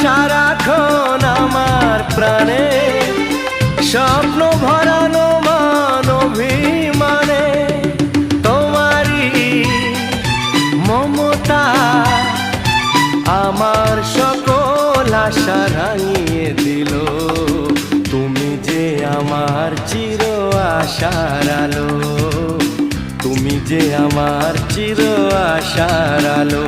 সারাক্ষণ আমার প্রাণে, স্বপ্ন ভরানো মান অভিমানে। তোমারই মমতা আমার সকল আশা রাঙিয়ে দিল। তুমি যে আমার চির আশার আলো, তুমি যে আমার চির আশার আলো।